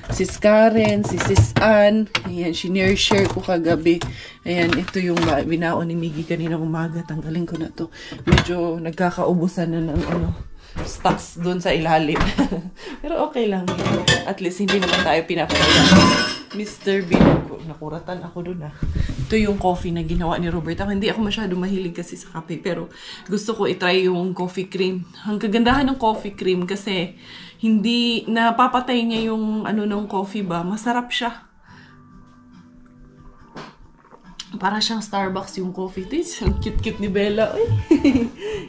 si Karen, si Sis Ann. Ayan, share ko kagabi. Ayan, ito yung binaon ni Miggy kaninang umaga. Tanggalin ko na to. Medyo nagkakaubusan na ng stocks doon sa ilalim. Pero okay lang. At least hindi naman tayo pinapakaya. Mr. Bean, nakuratan ako doon Ito yung coffee na ginawa ni Robert. Hindi ako masyado mahilig kasi sa kape. Pero gusto ko itry yung coffee cream. Ang kagandahan ng coffee cream kasi hindi napapatay niya yung ng coffee ba. Masarap siya. Para siyang Starbucks yung coffee. Ang cute-cute ni Bella.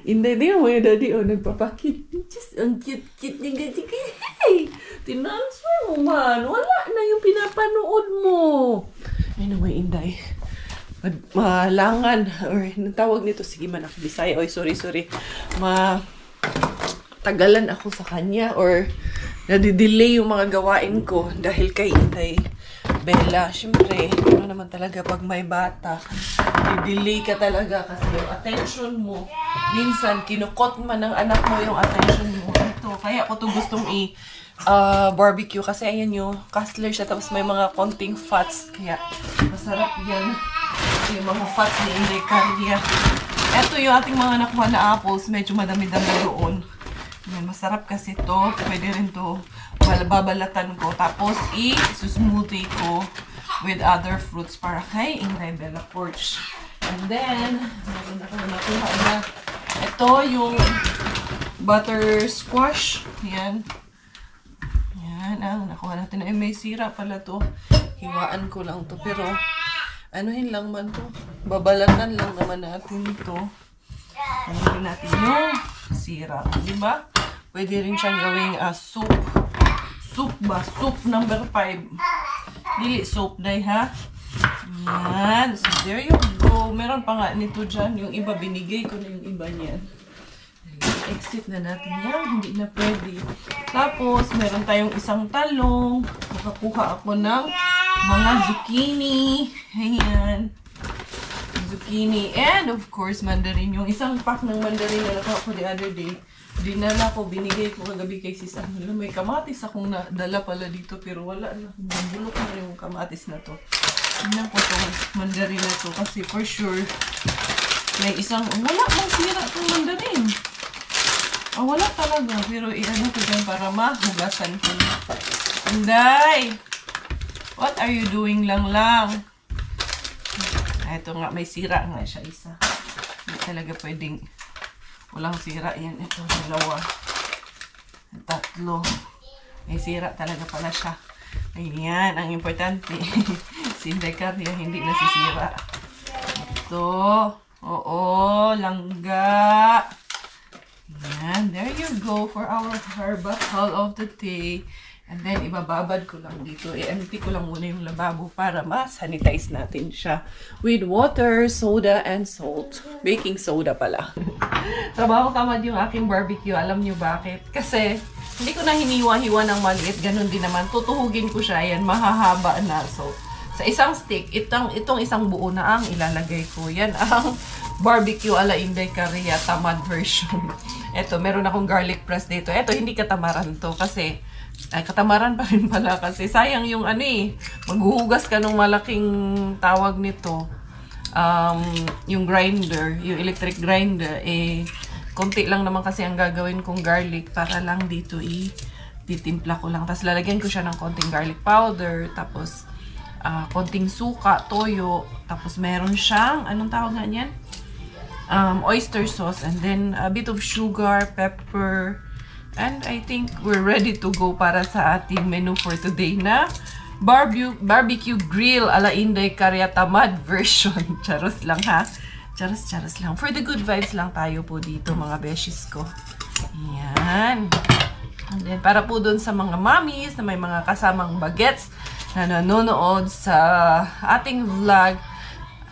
Hindi mo yung daddy. Nagpapakit. Just ang cute-cute niya. Tinanswer mo man. Wala na yung pinapanood mo. Anyway, Inday. Malangan. Or, tawag nito. Sige man ako, Bisaya. Oy, sorry. Tagalan ako sa kanya. Or, nadidelay yung mga gawain ko. Dahil kay Inday Bella. Siyempre, ano naman talaga pag may bata. Didelay ka talaga kasi yung attention mo. Minsan, kinukot man ng anak mo yung attention mo. Ito, kaya ko to gustong barbecue kasi ayan yung castler siya tapos may mga konting fats kaya masarap yan yung mga fats ni Inday Caria. Ito yung ating mga nakuha na apples, medyo madami-dami doon. Yan, masarap kasi to, pwede rin to babalatan ko tapos i-smoothie ko with other fruits para kay Inday Bella Porch. And then meron ako nakuha na ito yung butter squash. Yan. Nakuha natin na may sira pala to. Hiwaan ko lang to. Pero, anuhin lang man to. Babalatan lang naman natin to. Anuhin natin yung sira. Diba? Pwede rin siyang gawing soup. Soup ba? Soup number 5. Dili soup day ha? Yan. So, there you go. Meron pa nga nito dyan. Yung iba, binigay ko na yung iba niyan. Exit na natin yan. Hindi na pwede. Tapos, meron tayong isang talong. Makakuha ako ng mga zucchini. Ayan. Zucchini. And, of course, mandarin. Yung isang pack ng mandarin na nakuha ko the other day. Dinala ko, binigay ko kagabi kay sis. May kamatis akong nadala pala dito. Pero wala na. Nabulok na yung kamatis na to. Tingnan ko itong mandarin na to. Kasi for sure, may isang, wala mang sira itong mandarin. Wala talaga. Pero i-ano ko dyan para mahugasan ko. Inday! What are you doing lang? Ito nga, may sira nga siya isa. Hindi talaga pwedeng walang sira. Yan, ito, 2. 3. May sira talaga pala siya. Ayan, ang importante. Si Inday Caria hindi nasisira. Ito. Oo, langga. Ayan, there you go for our herbal haul of the day. And then, ibababad ko lang dito. I-empty ko lang muna yung lababo para ma-sanitize natin siya with water, soda, and salt. Baking soda pala. Trabaho tamad yung aking barbecue. Alam nyo bakit? Kasi, hindi ko na hiniwa-hiwa ng maliit. Ganon din naman. Tutuhugin ko siya. Yan, mahahaba na. So, sa isang stick, itong isang buo na ang ilalagay ko. Yan ang barbecue ala Inday Caria tamad version. Eto, meron akong garlic press dito. Eto, hindi katamaran to kasi katamaran pa rin pala kasi sayang yung maghuhugas ka ng malaking tawag nito. Yung grinder, yung electric grinder, konti lang naman kasi ang gagawin kong garlic para lang dito titimpla ko lang. Tapos lalagyan ko siya ng konting garlic powder, tapos konting suka, toyo, tapos meron siyang, anong tawag nga niyan? Oyster sauce, and then a bit of sugar, pepper, and I think we're ready to go para sa ating menu for today na barbecue grill ala Inday Caria tamad version. Charos lang ha. Charos lang. For the good vibes lang tayo po dito mga beshies ko. Ayan. And then para po dun sa mga mommies na may mga kasamang bagets na nanonood sa ating vlog,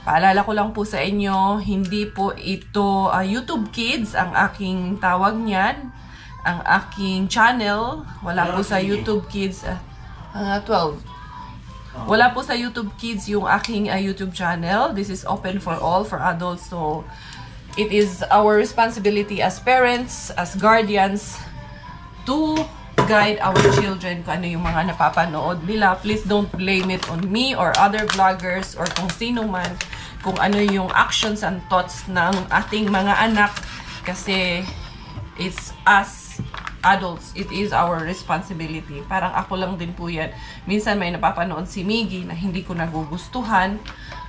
paalala ko lang po sa inyo, hindi po ito YouTube Kids ang aking tawag niyan. Ang aking channel, wala po sa YouTube Kids, 12. Wala po sa YouTube Kids yung aking YouTube channel. This is open for all, for adults. So, it is our responsibility as parents, as guardians, to guide our children kung ano yung mga napapanood nila. Please don't blame it on me or other vloggers or kung sino man kung ano yung actions and thoughts ng ating mga anak kasi it's us adults, it is our responsibility. Parang ako lang din po yan. Minsan may napapanood si Miggy na hindi ko nagugustuhan.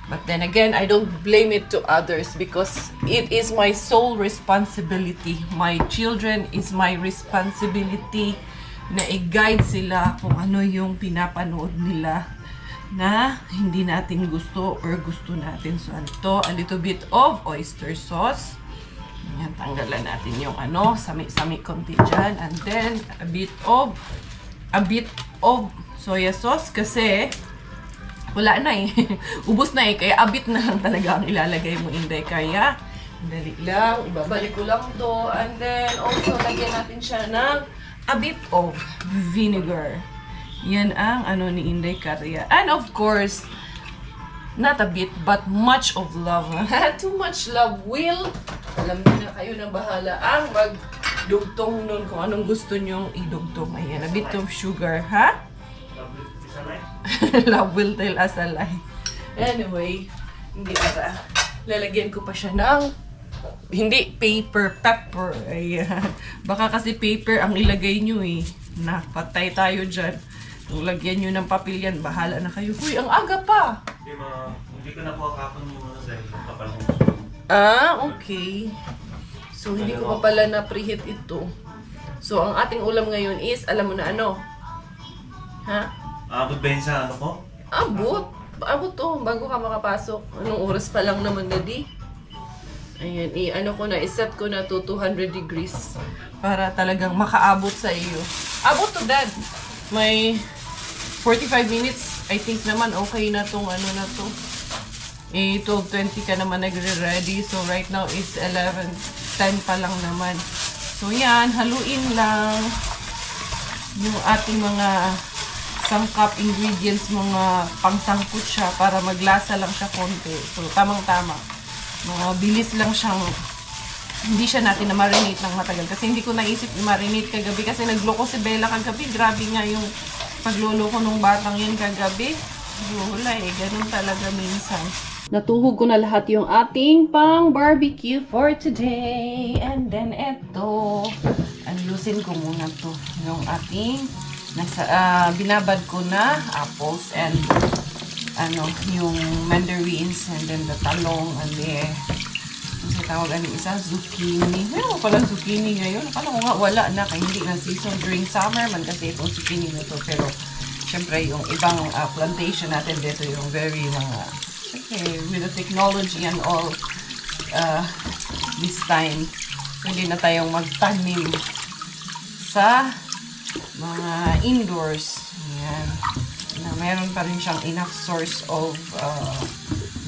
But then again, I don't blame it to others because it is my sole responsibility. My children is my responsibility na i-guide sila kung ano yung pinapanood nila na hindi natin gusto or gusto natin. So, ito, a little bit of oyster sauce. Yan, tanggalan natin yung sami-sami konti dyan. And then, a bit of a bit of soya sauce kasi wala na eh. Ubus na eh. Kaya a bit na lang talaga ang ilalagay mo, Inday. Kaya, dali lang. Ibabalik ko lang to. And then, also, lagyan natin siya ng a bit of vinegar. Yan ang ano ni Inday Karya. And of course, not a bit, but much of love. Too much love will. Alam niyo na kayo na bahala ang magdugtong nun kung anong gusto nyong idugtong. Ayan, a bit of sugar, ha? Love will tell us a lie. Anyway, hindi para. Lalagyan ko pa siya ng hindi pepper. Ayan. Baka kasi paper ang ilagay nyo eh. Napatay tayo dyan. Kung lagyan nyo ng papel yan, bahala na kayo. Uy, ang aga pa!
Hindi ko na po kakapon muna dahil kapal mo.
Ah, okay. So, hindi ko pa pala na-preheat ito. So, ang ating ulam ngayon is, alam mo na ano? Ha?
Abot ba yun sa ano ko?
Abot. Abot to, bago ka makapasok. Anong oras pa lang naman, Daddy? Ayan, i-ano ko na, iset ko na to 200 degrees. Para talagang makaabot sa iyo. Abot to, Dad. May 45 minutes. I think naman okay na tong ano na to. 12:20 ka naman nagre-ready. So, right now is 11:10 pa lang naman. So, yan. Haluin lang yung ating mga sangkap ingredients, mga pangsangkot siya para maglasa lang siya konti. So, tamang-tama. Mga bilis lang siyang, hindi siya natin na-marinate ng matagal. Kasi hindi ko naisip i-marinate kagabi kasi nagloko si Bella kagabi. Grabe nga yung pagluloko ng batang yan kagabi. Wala eh, ganun talaga minsan. Natuhog ko na lahat yung ating pang barbecue for today. And then eto, ayusin ko muna to. Yung ating binabad ko na apples and ano, yung mandarins and then the talong and the kasi tawag ano isa, zucchini. Meron pala zucchini ngayon. Akala ko nga wala na kaya hindi na season during summer man kasi itong zucchini na to. Pero syempre yung ibang plantation natin dito yung very mga with the technology and all this time pwede na tayong magtanim sa mga indoors. Ayan. Na meron pa rin siyang enough source of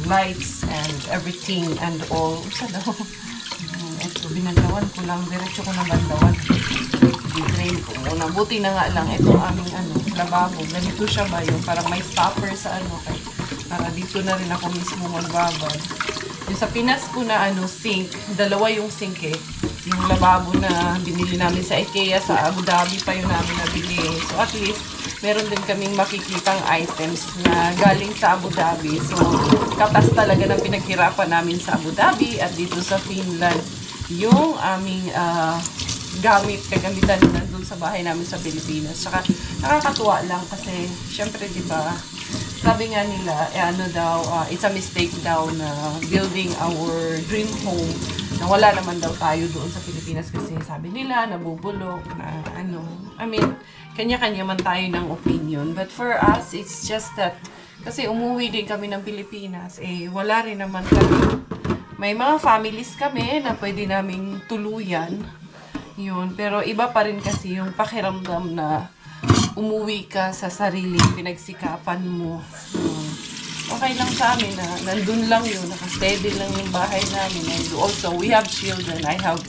lights and everything and all. Sa daw. Ito, binandawan ko lang. Diretso ko na bandawan. I-drain ko muna. Buti na nga lang. Ito aming lababo. Ganito siya ba yung parang may stopper sa kay, para dito na rin ako mismo magbabad. Yung sa Pinas ko na sink. Dalawa yung sink eh. Yung lababo na binili namin sa IKEA sa Abu Dhabi pa yung namin nabili. So at least, meron din kaming makikitang items na galing sa Abu Dhabi. So, katas talaga ng pinaghirapan namin sa Abu Dhabi at dito sa Finland. Yung aming kagamitan na doon sa bahay namin sa Pilipinas. Saka, nakakatuwa lang kasi, syempre, di ba, sabi nga nila, it's a mistake daw na building our dream home na wala naman daw tayo doon sa Pilipinas kasi sabi nila, nabubulok, na kanya-kanya man tayo ng opinion. But for us, it's just that, kasi umuwi din kami ng Pilipinas, wala rin naman kami. May mga families kami na pwede naming tuluyan. Yun. Pero iba pa rin kasi yung pakiramdam na umuwi ka sa sariling pinagsikapan mo. Okay lang sa amin na nandun lang yun, nakasteady lang yung bahay namin. And also, we have children. I have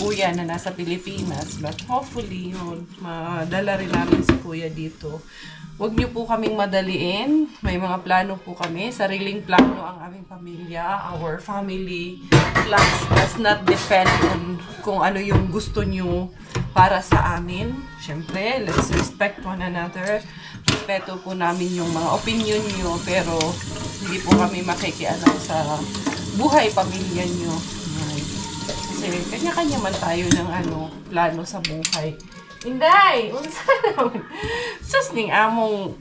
kuya na nasa Pilipinas. But hopefully, yun, madala rin namin si kuya dito. Huwag niyo po kaming madaliin. May mga plano po kami. Sariling plano ang aming pamilya. Our family plans does not depend on kung ano yung gusto niyo para sa amin. Siyempre, let's respect one another. Respeto po namin yung mga opinion nyo, pero hindi po kami makikialam sa buhay pamilya nyo. Kasi kanya-kanya man tayo ng plano sa buhay. Inday! Unsa naman? Sus ning among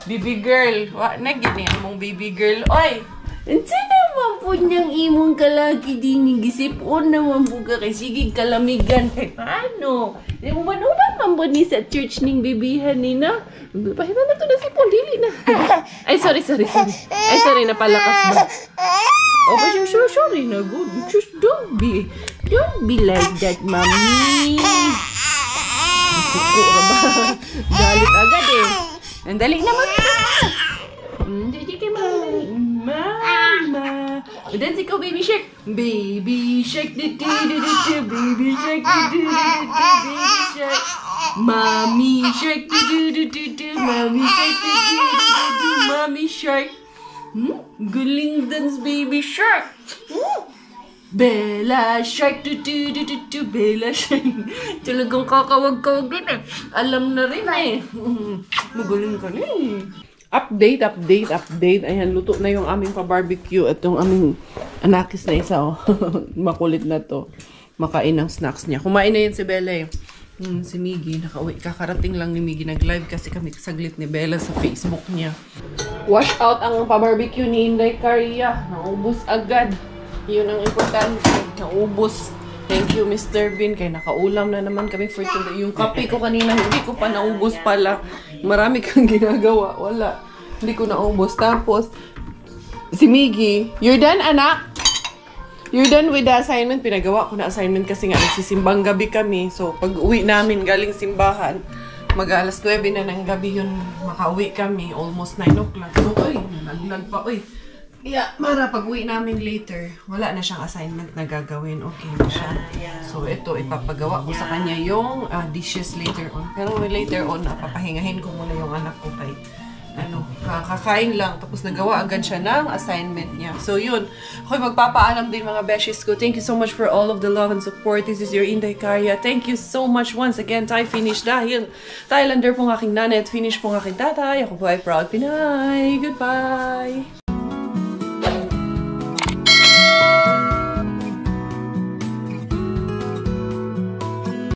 baby girl. Nagini among baby girl. Oy! Unsa naman po niyang imong kalaki din gisipon naman po ka kay sige kalamigan. Paano? Uban-uban man po ni sa church ning bibihan ni na. Pahiran na to na sipon, dili na. Ay, sorry. Ay, sorry, napalakas ba? Oh, but sorry na, good. Just don't be like that, mommy. Suko ra ba? Galit agad eh. Ang dali na mamita. Dali kay mama. Dance ikaw, baby shark. Baby shark. Baby shark. Baby shark. Mommy shark. Mommy shark. Mommy shark. Galing dance, baby shark. Bella Shark, Bella Shark. Talagang kakawag-kawag din eh. Alam na rin eh. Magaling ka na eh. Update. Ayan, luto na yung aming pa-barbecue at yung aming anakis na isa. Oh. Makulit na to. Makain ng snacks niya. Kumain na yun si Bella eh. Si Miggy, nakauwi. Kakarating lang ni Miggy. Nag-live kasi kami saglit ni Bella sa Facebook niya. Wash out ang pa-barbecue ni Inday Caria. Naubos agad. Yun ang importante. Naubos. Thank you, Mr. Vin. Kaya nakaulam na naman kami for today. Yung kape ko kanina, hindi ko pa naubos pala. Marami kang ginagawa. Wala. Hindi ko naubos. Tapos, si Miggy, you're done, anak? You're done with the assignment? Pinagawa ko na assignment kasi nga nagsisimbang gabi kami. So, pag uwi namin galing simbahan, mag-alas 9 na ng gabi yun, makauwi kami. Almost 9 o'clock. So, uy, naglag pa, uy. Yeah, Mara, pag uwi namin later, wala na siyang assignment na gagawin. Okay na siya. So, ito, ipapagawa ko sa kanya yung dishes later on. Pero later on, papahingahin ko muna yung anak ko kay, kakain lang. Tapos nagawa agad siya ng assignment niya. So, yun. Ako'y magpapaalam din mga beshes ko. Thank you so much for all of the love and support. This is your Inday Caria. Thank you so much once again. Thai finish dahil Thailander pong aking nanay at finish pong aking tatay. Ako po ay proud Pinay. Goodbye!